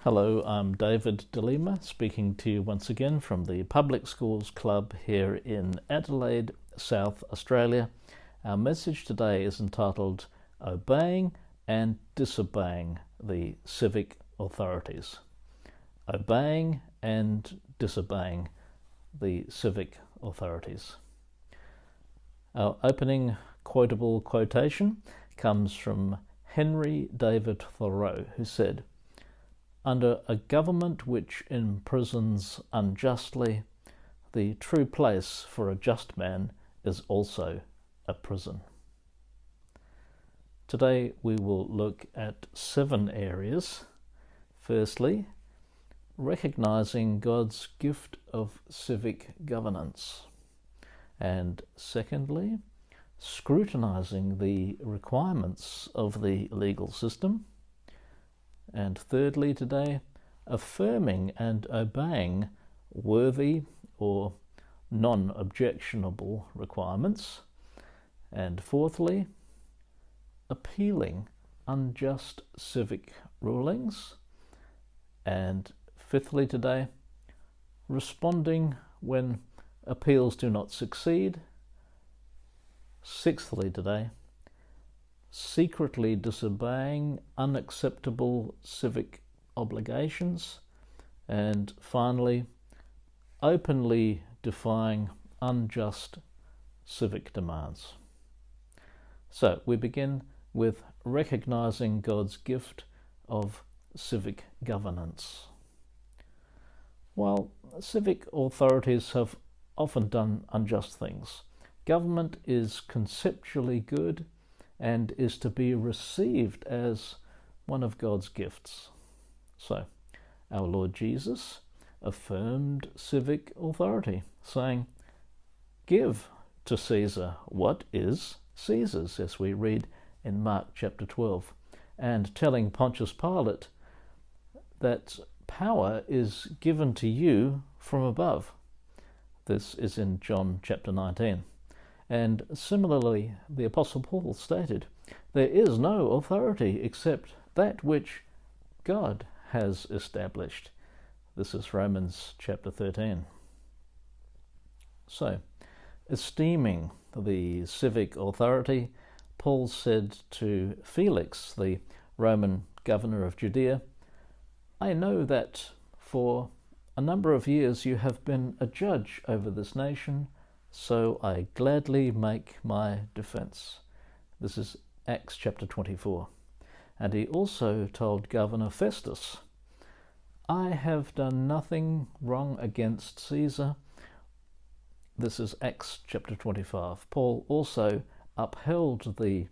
Hello, I'm David DeLima, speaking to you once again from the Public Schools Club here in Adelaide, South Australia. Our message today is entitled Obeying and Disobeying the Civic Authorities. Obeying and Disobeying the Civic Authorities. Our opening quotable quotation comes from Henry David Thoreau, who said, "Under a government which imprisons unjustly, the true place for a just man is also a prison." Today we will look at 7 areas. Firstly, recognizing God's gift of civic governance. And secondly, scrutinizing the requirements of the legal system. And thirdly today, affirming and obeying worthy or non-objectionable requirements. And fourthly, appealing unjust civic rulings. And fifthly today, responding when appeals do not succeed. Sixthly today, secretly disobeying unacceptable civic obligations. And finally, openly defying unjust civic demands. So we begin with recognizing God's gift of civic governance. While civic authorities have often done unjust things, government is conceptually good and is to be received as one of God's gifts. So, our Lord Jesus affirmed civic authority, saying, "Give to Caesar what is Caesar's," as we read in Mark chapter 12, and telling Pontius Pilate that power is given to you from above. This is in John chapter 19. And similarly, the Apostle Paul stated, "There is no authority except that which God has established." This is Romans chapter 13. So, esteeming the civic authority, Paul said to Felix, the Roman governor of Judea, "I know that for a number of years you have been a judge over this nation, so I gladly make my defense." This is Acts chapter 24. And he also told Governor Festus, "I have done nothing wrong against Caesar." This is Acts chapter 25. Paul also upheld the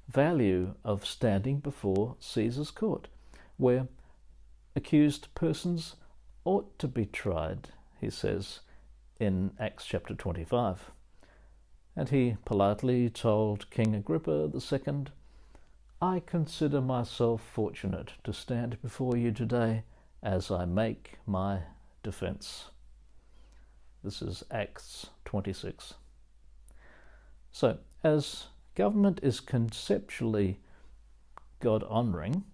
value of standing before Caesar's court, where accused persons ought to be tried, he says in Acts chapter 25. And he politely told King Agrippa II, "I consider myself fortunate to stand before you today as I make my defense." This is Acts 26. So, as government is conceptually God-honouring,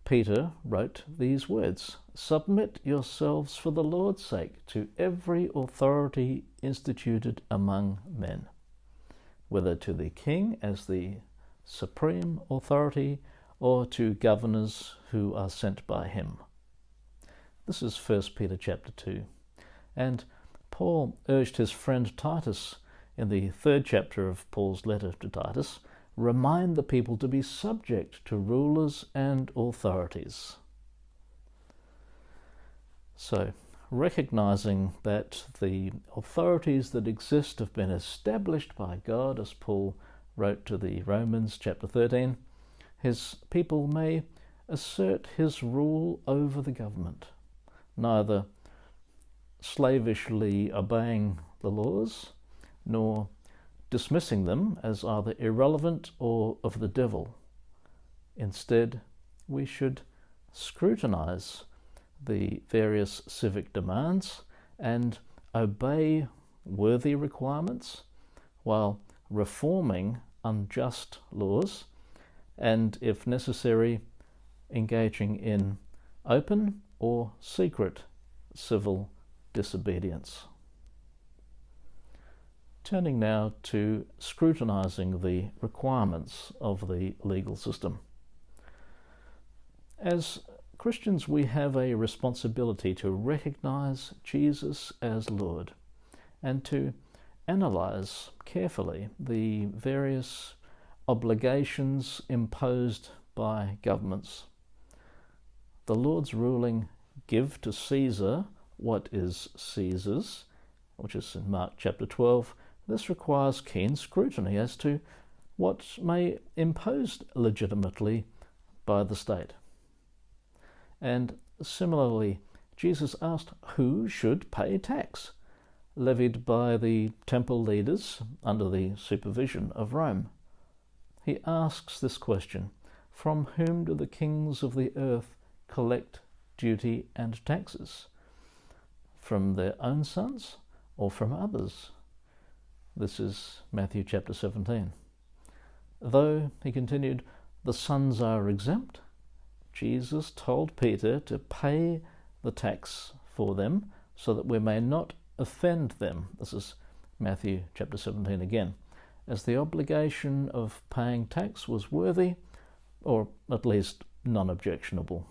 Peter wrote these words, "Submit yourselves for the Lord's sake to every authority instituted among men, whether to the king as the supreme authority or to governors who are sent by him." This is 1 Peter chapter 2. And Paul urged his friend Titus in the 3rd chapter of Paul's letter to Titus, remind the people to be subject to rulers and authorities. So, recognizing that the authorities that exist have been established by God, as Paul wrote to the Romans chapter 13, his people may assert his rule over the government, neither slavishly obeying the laws, nor dismissing them as either irrelevant or of the devil. Instead, we should scrutinize the various civic demands and obey worthy requirements while reforming unjust laws and, if necessary, engaging in open or secret civil disobedience. Turning now to scrutinising the requirements of the legal system. As Christians, we have a responsibility to recognise Jesus as Lord and to analyse carefully the various obligations imposed by governments. The Lord's ruling, "Give to Caesar what is Caesar's," which is in Mark chapter 12, this requires keen scrutiny as to what may be imposed legitimately by the state. And similarly, Jesus asked who should pay tax levied by the temple leaders under the supervision of Rome. He asks this question: from whom do the kings of the earth collect duty and taxes? From their own sons or from others? This is Matthew chapter 17. Though, he continued, the sons are exempt, Jesus told Peter to pay the tax for them so that we may not offend them. This is Matthew chapter 17 again, as the obligation of paying tax was worthy, or at least non-objectionable.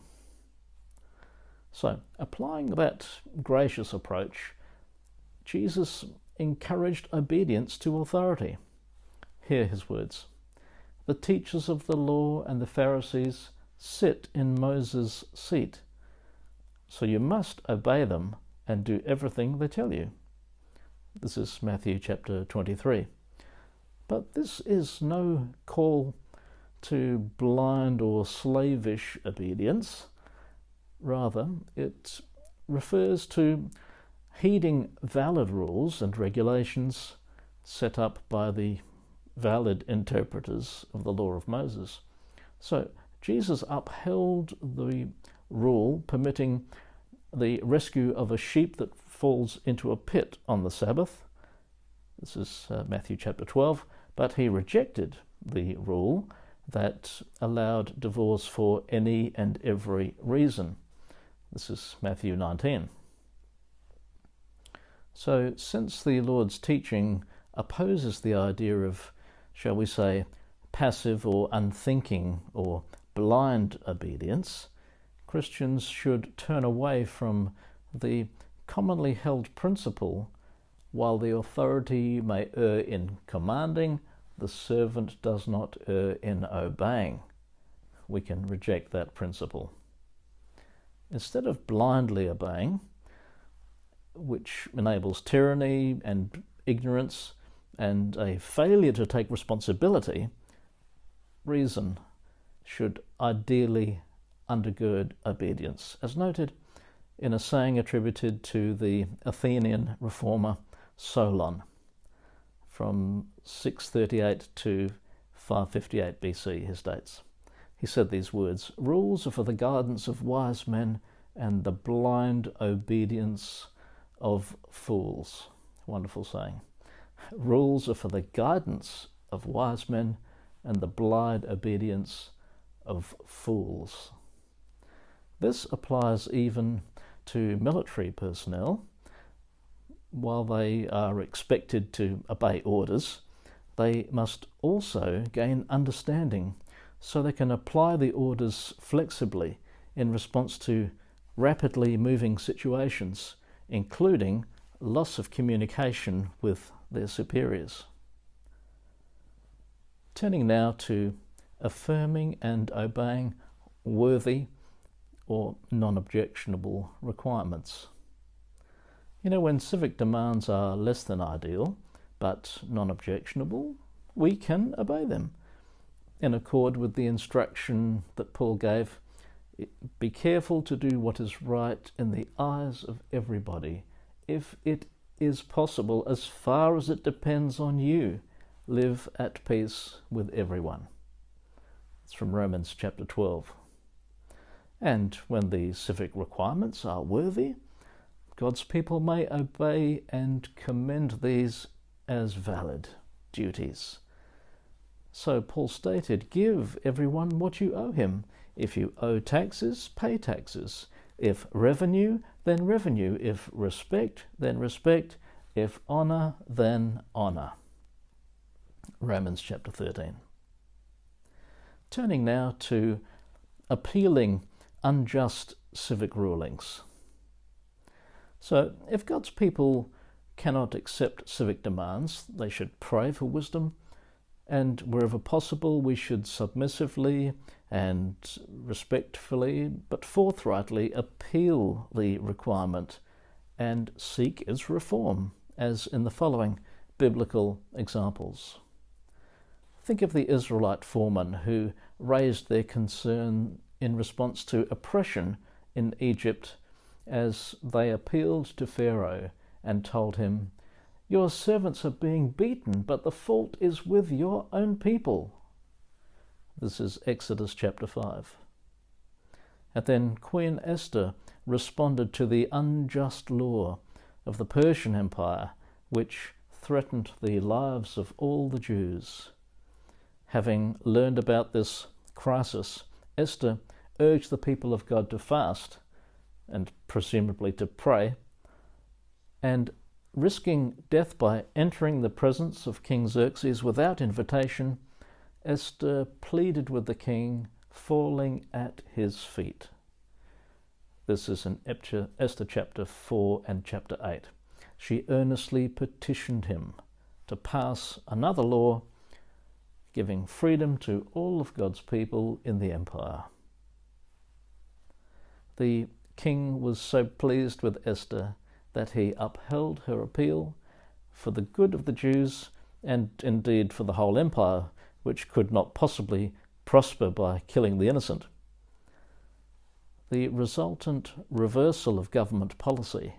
So, applying that gracious approach, Jesus encouraged obedience to authority. Hear his words: "The teachers of the law and the Pharisees sit in Moses' seat, so you must obey them and do everything they tell you." This is Matthew chapter 23. But this is no call to blind or slavish obedience. Rather, it refers to heeding valid rules and regulations set up by the valid interpreters of the law of Moses. So, Jesus upheld the rule permitting the rescue of a sheep that falls into a pit on the Sabbath. This is Matthew chapter 12. But he rejected the rule that allowed divorce for any and every reason. This is Matthew 19. So, since the Lord's teaching opposes the idea of, shall we say, passive or unthinking or blind obedience, Christians should turn away from the commonly held principle, while the authority may err in commanding, the servant does not err in obeying. We can reject that principle. Instead of blindly obeying, which enables tyranny and ignorance and a failure to take responsibility, reason should ideally undergird obedience, as noted in a saying attributed to the Athenian reformer Solon from 638 to 558 BC, his dates. He said these words: "Rules are for the guidance of wise men and the blind obedience of fools." Wonderful saying. Rules are for the guidance of wise men and the blind obedience of fools. This applies even to military personnel. While they are expected to obey orders, they must also gain understanding so they can apply the orders flexibly in response to rapidly moving situations, including loss of communication with their superiors. Turning now to affirming and obeying worthy or non-objectionable requirements. When civic demands are less than ideal, but non-objectionable, we can obey them. In accord with the instruction that Paul gave, be careful to do what is right in the eyes of everybody. If it is possible, as far as it depends on you, live at peace with everyone. It's from Romans chapter 12. And when the civic requirements are worthy, God's people may obey and commend these as valid duties. So Paul stated, give everyone what you owe him. If you owe taxes, pay taxes. If revenue, then revenue. If respect, then respect. If honour, then honour. Romans chapter 13. Turning now to appealing unjust civic rulings. So if God's people cannot accept civic demands, they should pray for wisdom, and wherever possible we should submissively and respectfully but forthrightly appeal the requirement and seek its reform, as in the following biblical examples. Think of the Israelite foremen who raised their concern in response to oppression in Egypt as they appealed to Pharaoh and told him, "Your servants are being beaten, but the fault is with your own people." This is Exodus chapter 5. And then Queen Esther responded to the unjust law of the Persian Empire, which threatened the lives of all the Jews. Having learned about this crisis, Esther urged the people of God to fast, and presumably to pray, and risking death by entering the presence of King Xerxes without invitation, Esther pleaded with the king, falling at his feet. This is in Esther chapter 4 and chapter 8. She earnestly petitioned him to pass another law, giving freedom to all of God's people in the empire. The king was so pleased with Esther that he upheld her appeal for the good of the Jews and indeed for the whole empire, which could not possibly prosper by killing the innocent. The resultant reversal of government policy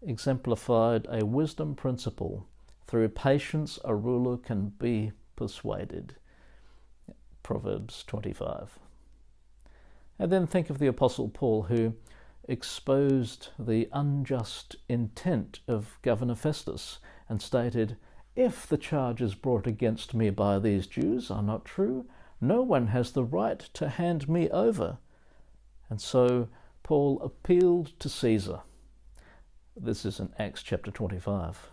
exemplified a wisdom principle: through patience a ruler can be persuaded. Proverbs 25. And then think of the Apostle Paul, who exposed the unjust intent of Governor Festus and stated, "If the charges brought against me by these Jews are not true, no one has the right to hand me over." And so Paul appealed to Caesar. This is in Acts chapter 25.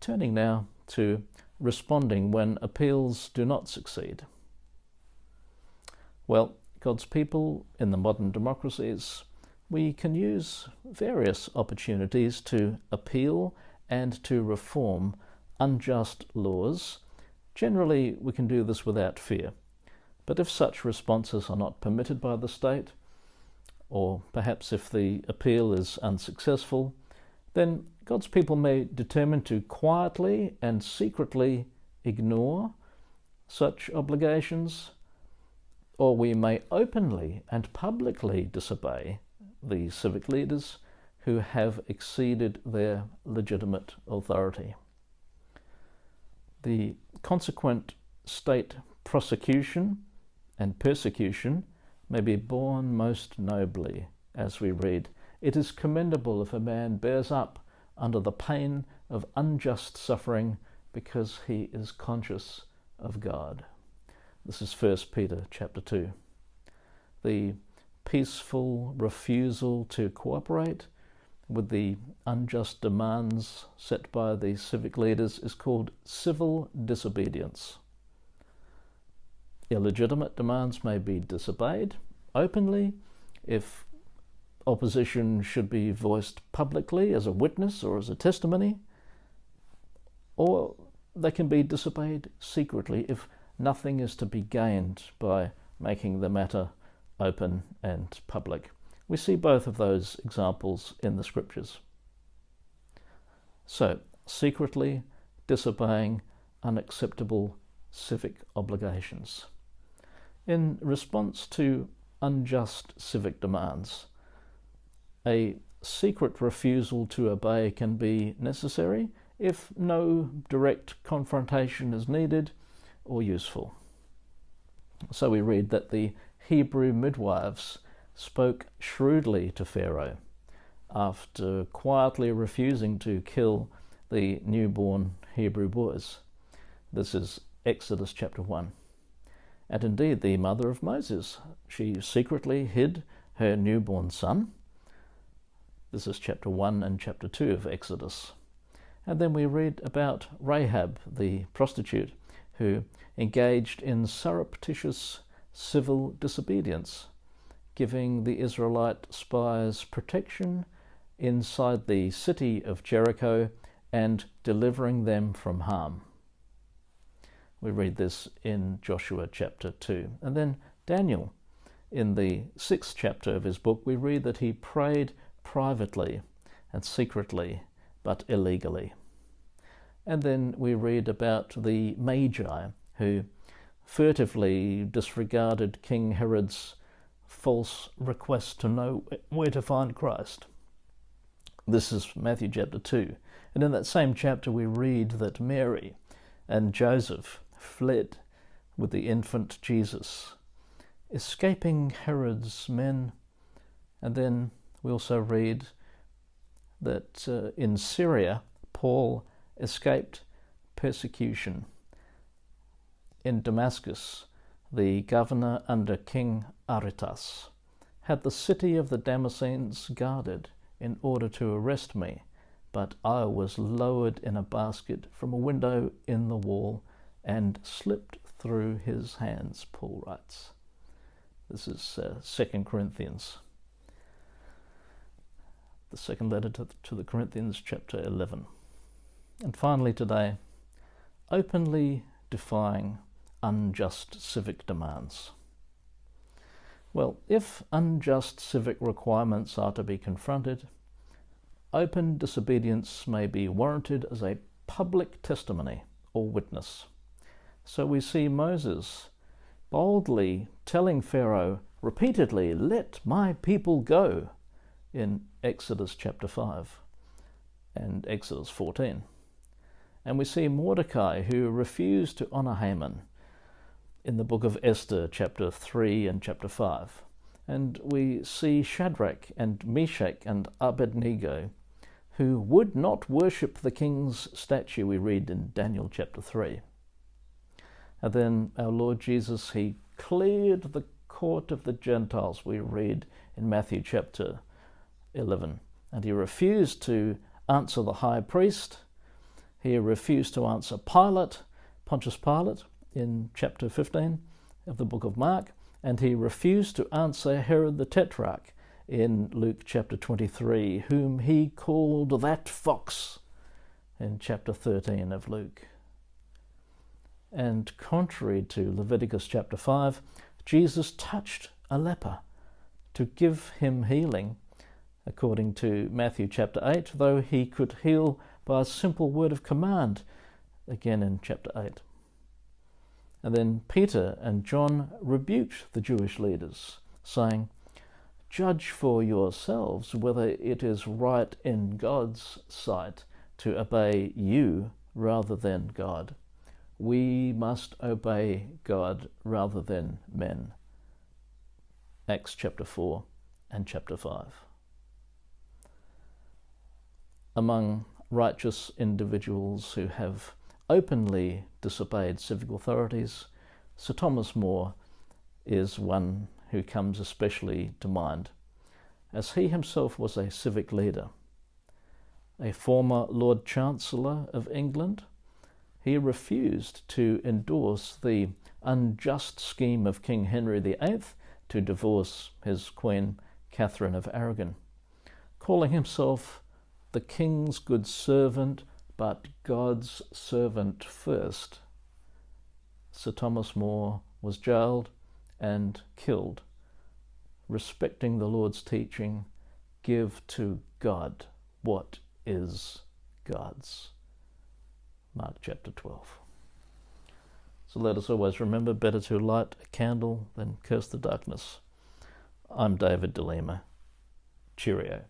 Turning now to responding when appeals do not succeed. Well, God's people in the modern democracies, we can use various opportunities to appeal and to reform unjust laws. Generally, we can do this without fear. But if such responses are not permitted by the state, or perhaps if the appeal is unsuccessful, then God's people may determine to quietly and secretly ignore such obligations, or we may openly and publicly disobey the civic leaders who have exceeded their legitimate authority. The consequent state prosecution and persecution may be borne most nobly, as we read, "It is commendable if a man bears up under the pain of unjust suffering because he is conscious of God." This is 1 Peter chapter 2. The peaceful refusal to cooperate with the unjust demands set by the civic leaders is called civil disobedience. Illegitimate demands may be disobeyed openly if opposition should be voiced publicly as a witness or as a testimony, or they can be disobeyed secretly if nothing is to be gained by making the matter open and public. We see both of those examples in the scriptures. So, secretly disobeying unacceptable civic obligations. In response to unjust civic demands, a secret refusal to obey can be necessary if no direct confrontation is needed or useful. So we read that the Hebrew midwives spoke shrewdly to Pharaoh after quietly refusing to kill the newborn Hebrew boys. This is Exodus chapter 1. And indeed, the mother of Moses, she secretly hid her newborn son. This is chapter 1 and chapter 2 of Exodus. And then we read about Rahab, the prostitute, who engaged in surreptitious civil disobedience, giving the Israelite spies protection inside the city of Jericho and delivering them from harm. We read this in Joshua chapter 2. And then Daniel, in the 6th chapter of his book, we read that he prayed privately and secretly, but illegally. And then we read about the Magi, who furtively disregarded King Herod's false request to know where to find Christ. This is Matthew chapter 2. And in that same chapter we read that Mary and Joseph fled with the infant Jesus, escaping Herod's men. And then we also read that in Syria, Paul escaped persecution. In Damascus, the governor under King Aretas had the city of the Damascenes guarded in order to arrest me, but I was lowered in a basket from a window in the wall and slipped through his hands, Paul writes. This is 2 Corinthians, the second letter to the Corinthians, chapter 11. And finally today, openly defying unjust civic demands. Well, if unjust civic requirements are to be confronted, open disobedience may be warranted as a public testimony or witness. So we see Moses boldly telling Pharaoh repeatedly, "Let my people go," in Exodus chapter 5 and Exodus 14. And we see Mordecai, who refused to honour Haman, in the book of Esther, chapter 3 and chapter 5. And we see Shadrach and Meshach and Abednego, who would not worship the king's statue, we read in Daniel chapter 3. And then our Lord Jesus, he cleared the court of the Gentiles, we read in Matthew chapter 11. And he refused to answer the high priest. He refused to answer Pontius Pilate, in chapter 15 of the book of Mark, and he refused to answer Herod the Tetrach in Luke chapter 23, whom he called that fox in chapter 13 of Luke. And contrary to Leviticus chapter 5, Jesus touched a leper to give him healing, according to Matthew chapter 8, though he could heal by a simple word of command, again in chapter 8. And then Peter and John rebuked the Jewish leaders, saying, "Judge for yourselves whether it is right in God's sight to obey you rather than God. We must obey God rather than men." Acts chapter 4 and chapter 5. Among righteous individuals who have openly disobeyed civic authorities, Sir Thomas More is one who comes especially to mind, as he himself was a civic leader. A former Lord Chancellor of England, he refused to endorse the unjust scheme of King Henry VIII to divorce his Queen Catherine of Aragon, calling himself the King's good servant, but God's servant first. Sir Thomas More was jailed and killed, respecting the Lord's teaching, "Give to God what is God's." Mark chapter 12. So let us always remember, better to light a candle than curse the darkness. I'm David de Lima. Cheerio.